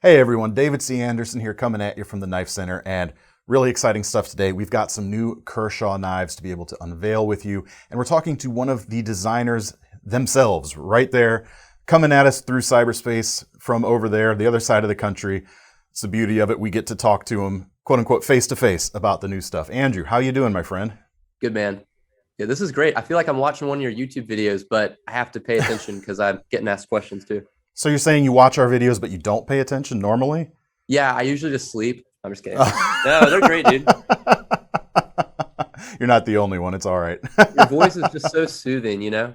Hey everyone, David C. Anderson here coming at you from the Knife Center, and really exciting stuff today. We've got some new Kershaw knives to be able to unveil with you, and we're talking to one of the designers themselves right there, coming at us through cyberspace from over there, the other side of the country. It's the beauty of it. We get to talk to him, quote unquote, face to face about the new stuff. Andrew, how you doing, my friend? Good man. Yeah, this is great. I feel like I'm watching one of your YouTube videos, but I have to pay attention because I'm getting asked questions too. So you're saying you watch our videos, but you don't pay attention normally? Yeah, I usually just sleep. I'm just kidding. No, they're great, dude. You're not the only one. It's all right. Your voice is just so soothing, you know?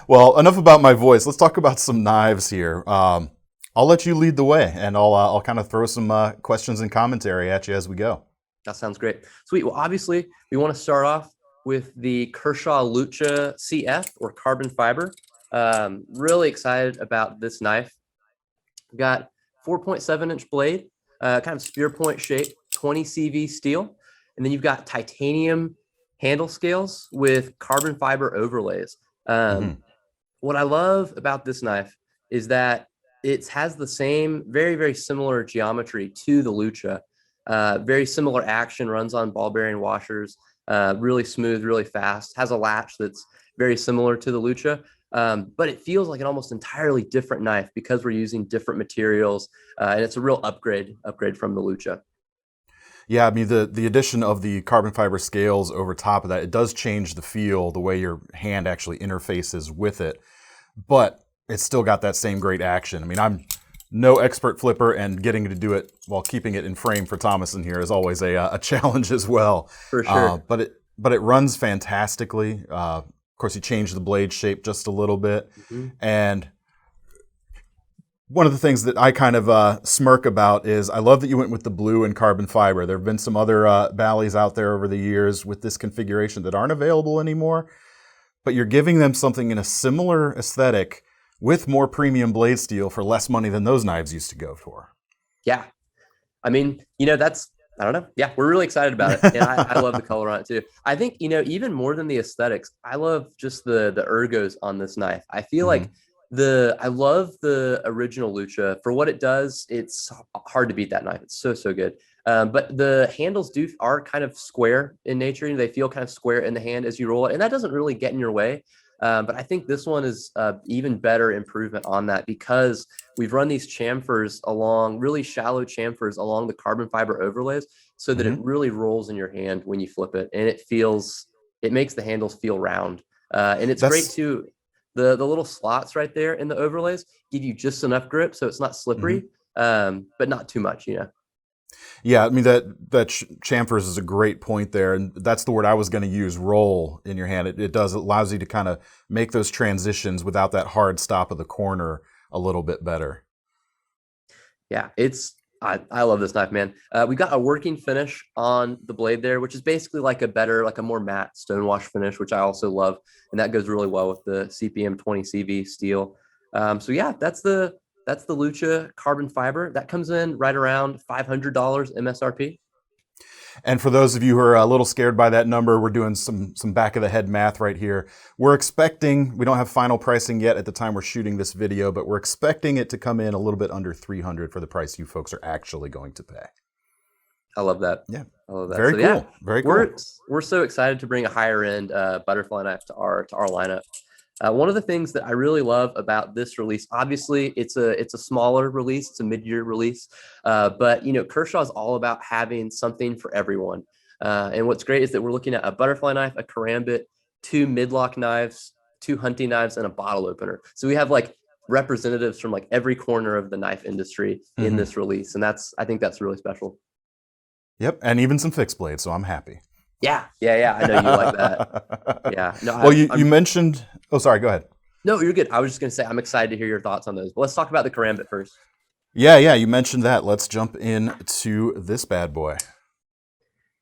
Well, enough about my voice. Let's talk about some knives here. I'll let you lead the way, and I'll kind of throw some questions and commentary at you as we go. That sounds great. Sweet. Well, obviously, we want to start off with the Kershaw Lucha CF or carbon fiber. Really excited about this knife. We've got 4.7-inch blade, kind of spear point shape, 20 CV steel. And then you've got titanium handle scales with carbon fiber overlays. What I love about this knife is that it has the same very, very similar geometry to the Lucha. Very similar action, runs on ball bearing washers, really smooth, really fast, has a latch that's very similar to the Lucha. But it feels like an almost entirely different knife because we're using different materials, and it's a real upgrade from the Lucha. Yeah, I mean the addition of the carbon fiber scales over top of that, it does change the feel, the way your hand actually interfaces with it, but it's still got that same great action. I mean, I'm no expert flipper, and getting to do it while keeping it in frame for Thomas in here is always a challenge as well. For sure. But it runs fantastically. Of course, you change the blade shape just a little bit, and one of the things that I kind of smirk about is I love that you went with the blue and carbon fiber. There have been some other Bally's out there over the years with this configuration that aren't available anymore, but you're giving them something in a similar aesthetic with more premium blade steel for less money than those knives used to go for. Yeah. I mean, I don't know. Yeah, we're really excited about it. And I love the color on it too. I think, even more than the aesthetics, I love just the ergos on this knife. I feel like I love the original Lucha for what it does. It's hard to beat that knife. It's so, so good. But the handles are kind of square in nature. They feel kind of square in the hand as you roll it. And that doesn't really get in your way. But I think this one is even better improvement on that because we've run these chamfers along, really shallow chamfers along the carbon fiber overlays so that it really rolls in your hand when you flip it. And it makes the handles feel round. And it's great too. The little slots right there in the overlays give you just enough grip so it's not slippery, but not too much, Yeah, I mean that chamfers is a great point there, and that's the word I was going to use. Roll in your hand. It allows you to kind of make those transitions without that hard stop of the corner a little bit better. Yeah, I love this knife, man. We got a working finish on the blade there, which is basically like a more matte stonewash finish, which I also love, and that goes really well with the CPM 20 CV steel. So yeah, that's the Lucha carbon fiber. That comes in right around $500 MSRP. And for those of you who are a little scared by that number, we're doing some back of the head math right here. We don't have final pricing yet at the time we're shooting this video, but we're expecting it to come in a little bit under $300 for the price you folks are actually going to pay. I love that. Yeah. I love that. Very cool. Yeah, very cool. We're so excited to bring a higher end butterfly knife to our lineup. One of the things that I really love about this release, obviously, it's a smaller release, it's a mid-year release, but Kershaw is all about having something for everyone. And what's great is that we're looking at a butterfly knife, a karambit, 2 midlock knives, 2 hunting knives, and a bottle opener. So we have like representatives from like every corner of the knife industry in this release, and I think that's really special. Yep, and even some fixed blades, so I'm happy. Yeah. I know you like that. Yeah. No. Well, you mentioned. Oh, sorry. Go ahead. No, you're good. I was just going to say I'm excited to hear your thoughts on those. But let's talk about the karambit first. Yeah. You mentioned that. Let's jump into this bad boy.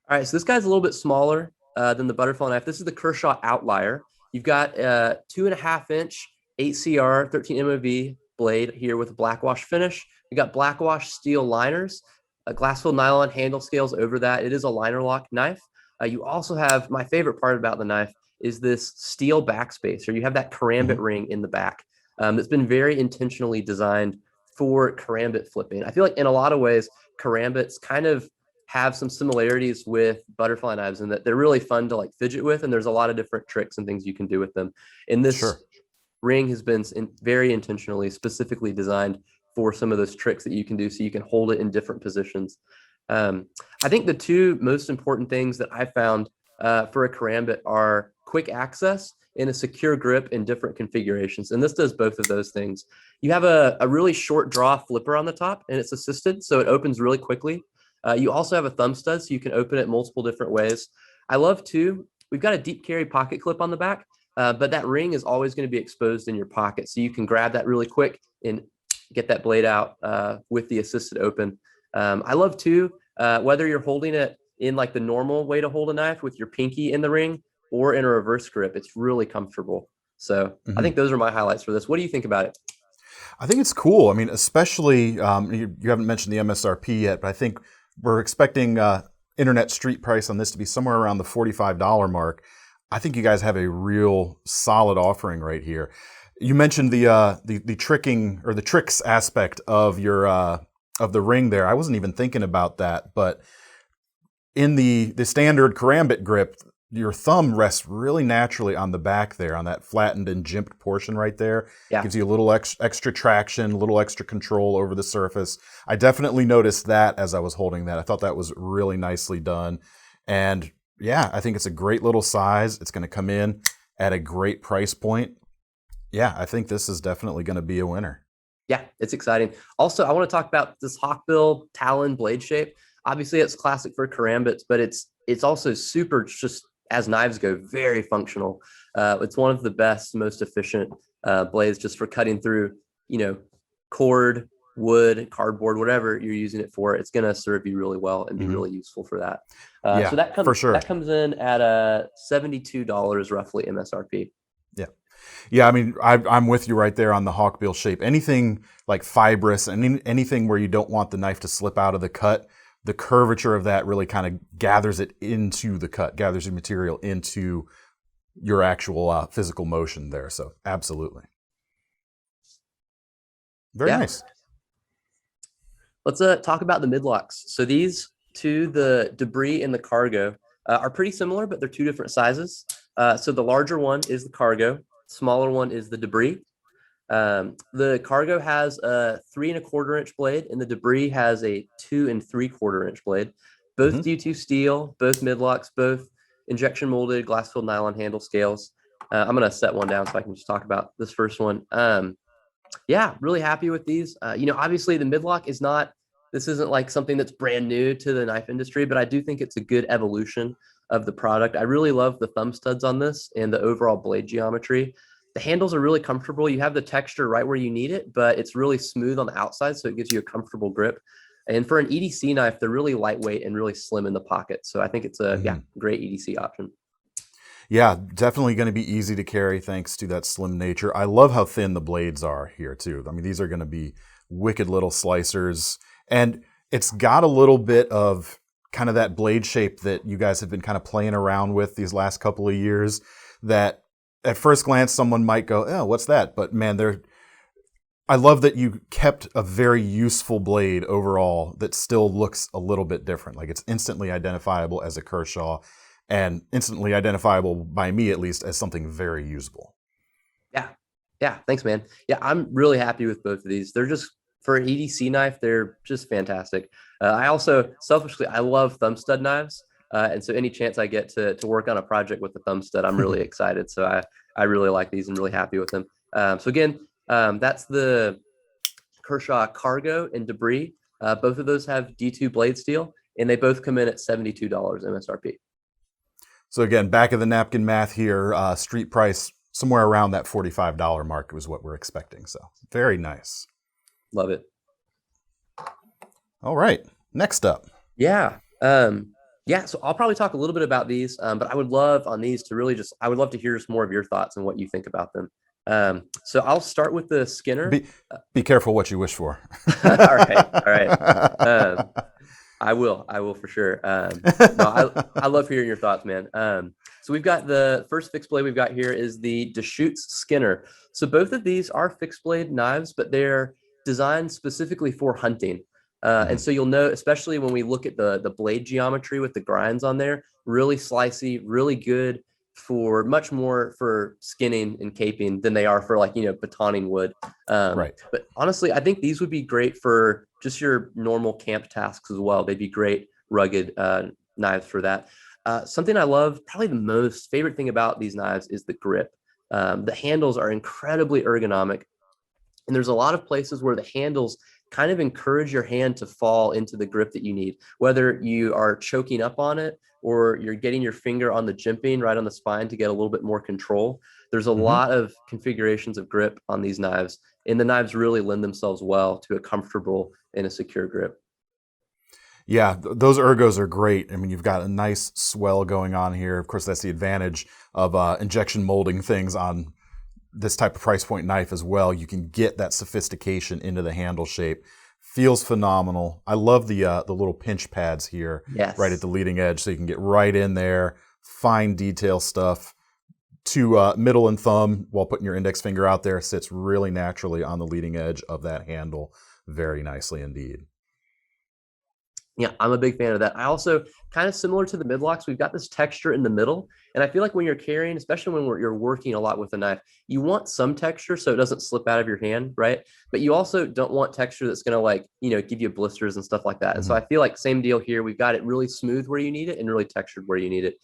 All right. So this guy's a little bit smaller than the butterfly knife. This is the Kershaw Outlier. You've got a 2.5-inch 8CR 13 MOV blade here with a black wash finish. You got black wash steel liners, a glass filled nylon handle scales over that. It is a liner lock knife. You also have, my favorite part about the knife is this steel backspacer. You have that karambit ring in the back that's been very intentionally designed for karambit flipping. I feel like in a lot of ways, karambits kind of have some similarities with butterfly knives in that they're really fun to like fidget with, and there's a lot of different tricks and things you can do with them. And this ring has been very intentionally, specifically designed for some of those tricks that you can do, so you can hold it in different positions. I think the two most important things that I found for a karambit are quick access and a secure grip in different configurations. And this does both of those things. You have a really short draw flipper on the top, and it's assisted, so it opens really quickly. You also have a thumb stud, so you can open it multiple different ways. I love too, we've got a deep carry pocket clip on the back, but that ring is always going to be exposed in your pocket, so you can grab that really quick and get that blade out with the assisted open. I love too, whether you're holding it in like the normal way to hold a knife with your pinky in the ring or in a reverse grip, it's really comfortable. So I think those are my highlights for this. What do you think about it? I think it's cool. I mean, especially, you haven't mentioned the MSRP yet, but I think we're expecting internet street price on this to be somewhere around the $45 mark. I think you guys have a real solid offering right here. You mentioned the tricking or the tricks aspect of your of the ring there. I wasn't even thinking about that, but in the standard karambit grip, your thumb rests really naturally on the back there, on that flattened and jimped portion right there. Yeah. Gives you a little extra traction, a little extra control over the surface. I definitely noticed that as I was holding that. I thought that was really nicely done. And yeah, I think it's a great little size. It's going to come in at a great price point. Yeah, I think this is definitely going to be a winner. Yeah, it's exciting. Also, I want to talk about this hawkbill talon blade shape. Obviously, it's classic for karambits, but it's also super, just as knives go, very functional. It's one of the best, most efficient blades just for cutting through, cord, wood, cardboard, whatever you're using it for. It's going to serve you really well and be really useful for that. So that comes, for sure. That comes in at $72 roughly MSRP. Yeah. Yeah, I mean, I'm with you right there on the hawkbill shape. Anything like fibrous and anything where you don't want the knife to slip out of the cut, the curvature of that really kind of gathers it into the cut, gathers the material into your actual physical motion there. So absolutely. Very nice. Let's talk about the midlocks. So these two, the debris and the cargo, are pretty similar, but they're two different sizes. So the larger one is the cargo, smaller one is the debris. The cargo has a 3 1/4 inch blade, and the debris has a 2 3/4 inch blade. Both D2 steel, both midlocks, both injection molded glass filled nylon handle scales. I'm going to set one down so I can just talk about this first one. Yeah, really happy with these. Obviously the midlock this isn't like something that's brand new to the knife industry, but I do think it's a good evolution of the product. I really love the thumb studs on this and the overall blade geometry. The handles are really comfortable. You have the texture right where you need it, but it's really smooth on the outside, so it gives you a comfortable grip. And for an EDC knife, they're really lightweight and really slim in the pocket. So I think it's a great EDC option. Yeah, definitely going to be easy to carry thanks to that slim nature. I love how thin the blades are here too. I mean, these are going to be wicked little slicers. And it's got a little bit of kind of that blade shape that you guys have been kind of playing around with these last couple of years that at first glance, someone might go, oh, what's that? But man, I love that you kept a very useful blade overall that still looks a little bit different. Like it's instantly identifiable as a Kershaw and instantly identifiable by me, at least, as something very usable. Yeah. Thanks, man. Yeah, I'm really happy with both of these. They're just, for an EDC knife, they're just fantastic. I also, selfishly, I love thumb stud knives. And so any chance I get to work on a project with the thumb stud, I'm really excited. So I really like these and really happy with them. So again, that's the Kershaw cargo and debris. Both of those have D2 blade steel, and they both come in at $72 MSRP. So again, back of the napkin math here, street price somewhere around that $45 mark was what we're expecting. So very nice. Love it. All right. Next up. Yeah. So I'll probably talk a little bit about these, but I would love on these to really I would love to hear more of your thoughts and what you think about them. So I'll start with the Skinner. Be careful what you wish for. All right. I will for sure. I love hearing your thoughts, man. So we've got the first fixed blade we've got here is the Dashuites Skinner. So both of these are fixed blade knives, but they're designed specifically for hunting. And so you'll know, especially when we look at the blade geometry with the grinds on there, really slicey, really good for much more for skinning and caping than they are for like, batoning wood. Right. But honestly, I think these would be great for just your normal camp tasks as well. They'd be great rugged knives for that. Something I love, probably the most favorite thing about these knives is the grip. The handles are incredibly ergonomic. And there's a lot of places where the handles kind of encourage your hand to fall into the grip that you need, whether you are choking up on it or you're getting your finger on the jimping right on the spine to get a little bit more control. There's a lot of configurations of grip on these knives, and the knives really lend themselves well to a comfortable and a secure grip. Yeah, those ergos are great. I mean, you've got a nice swell going on here. Of course, that's the advantage of injection molding things on this type of price point knife as well. You can get that sophistication into the handle shape. Feels phenomenal. I love the little pinch pads here, right at the leading edge, so you can get right in there, fine detail stuff. To middle and thumb while putting your index finger out there sits really naturally on the leading edge of that handle. Very nicely indeed. Yeah, I'm a big fan of that. I also, kind of similar to the midlocks, we've got this texture in the middle. And I feel like when you're carrying, especially when you're working a lot with a knife, you want some texture so it doesn't slip out of your hand, right? But you also don't want texture that's going to give you blisters and stuff like that. And so I feel like same deal here. We've got it really smooth where you need it and really textured where you need it.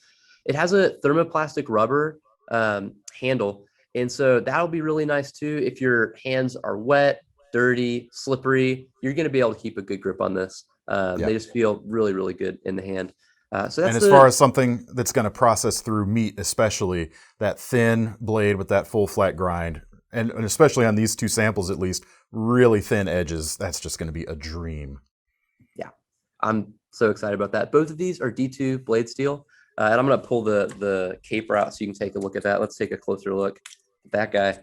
It has a thermoplastic rubber handle. And so that'll be really nice too. If your hands are wet, dirty, slippery, you're going to be able to keep a good grip on this. They just feel really, really good in the hand. So that's and as far as something that's going to process through meat, especially that thin blade with that full flat grind, and especially on these two samples at least, really thin edges, that's just going to be a dream. Yeah, I'm so excited about that. Both of these are D2 blade steel. And I'm going to pull the caper out so you can take a look at that. Let's take a closer look at that guy.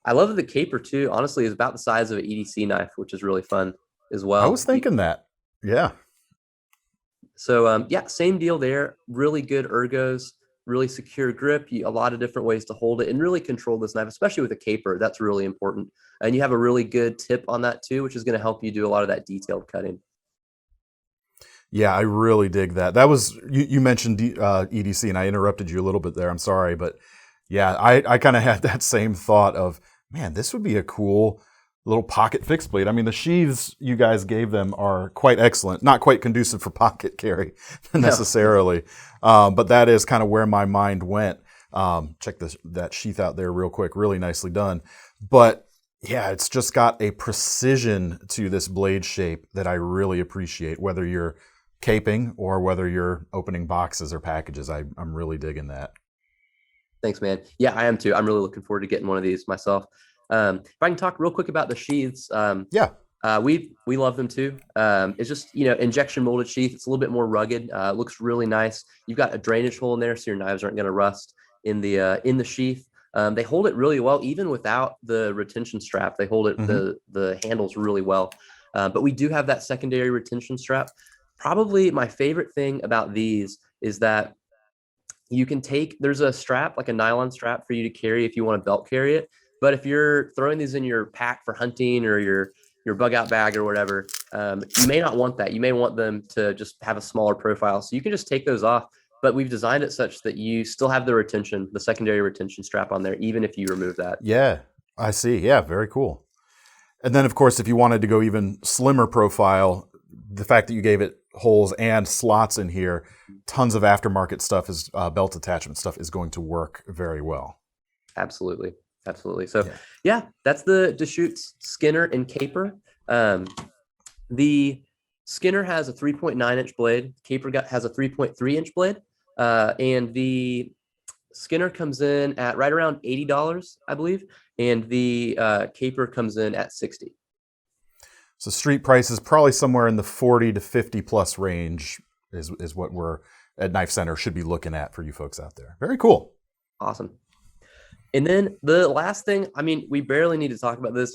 I love that the caper too, honestly, is about the size of an EDC knife, which is really fun as well. I was thinking that. Yeah. So, same deal there. Really good ergos, really secure grip, a lot of different ways to hold it and really control this knife, especially with a caper. That's really important. And you have a really good tip on that too, which is going to help you do a lot of that detailed cutting. Yeah, I really dig that. That was, you mentioned EDC and I interrupted you a little bit there. I'm sorry. But yeah, I kind of had that same thought of, man, this would be a cool little pocket fixed blade. I mean, the sheaths you guys gave them are quite excellent. Not quite conducive for pocket carry necessarily, but that is kind of where my mind went. Check that sheath out there real quick. Really nicely done. But yeah, it's just got a precision to this blade shape that I really appreciate, whether you're caping or whether you're opening boxes or packages. I'm really digging that. Thanks, man. Yeah, I am too. I'm really looking forward to getting one of these myself. If I can talk real quick about the sheaths. We love them too. It's just, injection molded sheath. It's a little bit more rugged. It looks really nice. You've got a drainage hole in there so your knives aren't going to rust in the sheath. They hold it really well, even without the retention strap. They hold it, the handles really well. But we do have that secondary retention strap. Probably my favorite thing about these is that you can there's a strap, like a nylon strap for you to carry if you want to belt carry it. But if you're throwing these in your pack for hunting or your bug out bag or whatever, you may not want that. You may want them to just have a smaller profile. So you can just take those off. But we've designed it such that you still have the secondary retention strap on there, even if you remove that. Yeah, I see. Yeah, very cool. And then, of course, if you wanted to go even slimmer profile, the fact that you gave it holes and slots in here, tons of aftermarket stuff, belt attachment stuff is going to work very well. Absolutely. So, yeah, that's the Dashuites Skinner and Caper. The Skinner has a 3.9-inch blade. Caper has a 3.3-inch blade. And the Skinner comes in at right around $80, I believe. And the Caper comes in at $60. So street price is probably somewhere in the 40 to 50 plus range is what we're at KnifeCenter should be looking at for you folks out there. Very cool. Awesome. And then the last thing, I mean, we barely need to talk about this.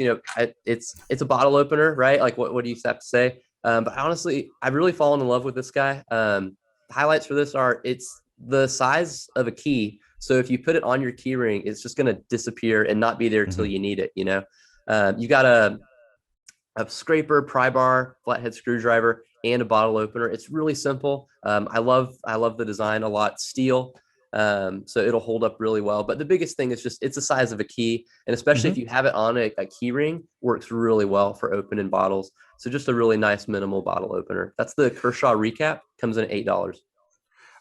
It's a bottle opener, right? Like, what do you have to say? But honestly, I've really fallen in love with this guy. Highlights for this are it's the size of a key. So if you put it on your key ring, it's just going to disappear and not be there until you need it. You got a scraper, pry bar, flathead screwdriver, and a bottle opener. It's really simple. I love the design a lot. Steel, so it'll hold up really well. But the biggest thing is just it's the size of a key, and especially if you have it on a key ring, works really well for opening bottles. So just a really nice minimal bottle opener. That's the Kershaw Recap. Comes in at $8.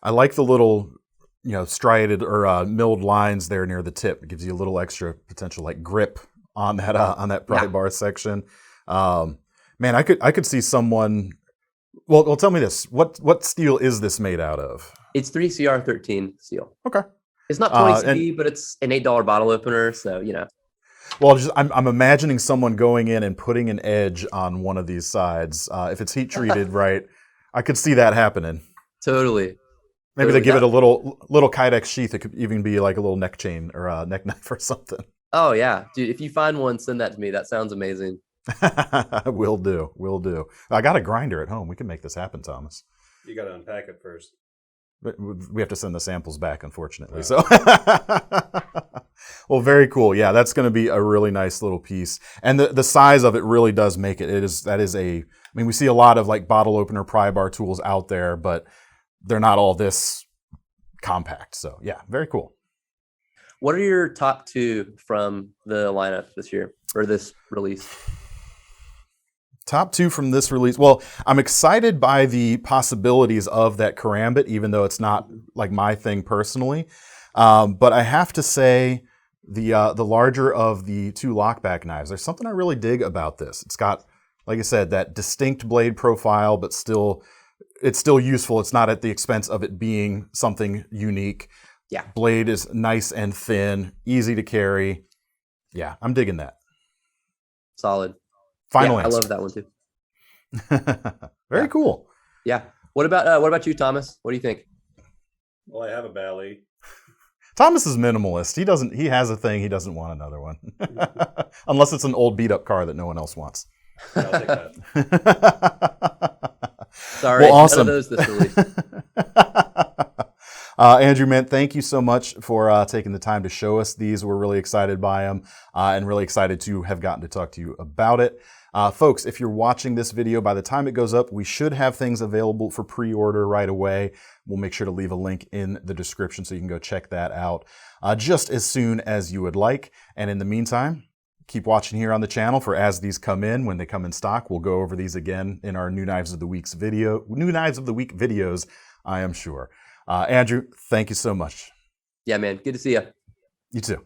I like the little, striated or milled lines there near the tip. It gives you a little extra potential like grip on that pry bar section. Man, I could see someone. Well, tell me this. What steel is this made out of? It's 3CR13 steel. Okay. It's not 20 but it's an $8 bottle opener. So Well, I'm imagining someone going in and putting an edge on one of these sides. If it's heat treated, right? I could see that happening. Totally. Maybe they give it a little Kydex sheath. It could even be like a little neck chain or a neck knife or something. Oh yeah, dude! If you find one, send that to me. That sounds amazing. Will do. I got a grinder at home. We can make this happen, Thomas. You got to unpack it first. But we have to send the samples back, unfortunately. So, well, very cool. Yeah, that's going to be a really nice little piece, and the size of it really does make it. I mean, we see a lot of like bottle opener pry bar tools out there, but they're not all this compact. So, yeah, very cool. What are your top two from the lineup this year or this release? Top two from this release. Well, I'm excited by the possibilities of that karambit, even though it's not like my thing personally. But I have to say, the larger of the two lockback knives, there's something I really dig about this. It's got, like I said, that distinct blade profile, but it's still useful. It's not at the expense of it being something unique. Yeah. Blade is nice and thin, easy to carry. Yeah, I'm digging that. Solid. Final answer. I love that one too. Very cool. Yeah. What about you, Thomas? What do you think? Well, I have a Bally. Thomas is minimalist. He has a thing. He doesn't want another one. Unless it's an old beat up car that no one else wants. I'll take that. Sorry, well, awesome. None of those this release. Andrew, man, thank you so much for taking the time to show us these. We're really excited by them and really excited to have gotten to talk to you about it. Folks, if you're watching this video, by the time it goes up, we should have things available for pre-order right away. We'll make sure to leave a link in the description so you can go check that out just as soon as you would like. And in the meantime, keep watching here on the channel for as these come in. When they come in stock, we'll go over these again in our New Knives of the Week videos, I am sure. Andrew, thank you so much. Yeah, man. Good to see you. You too.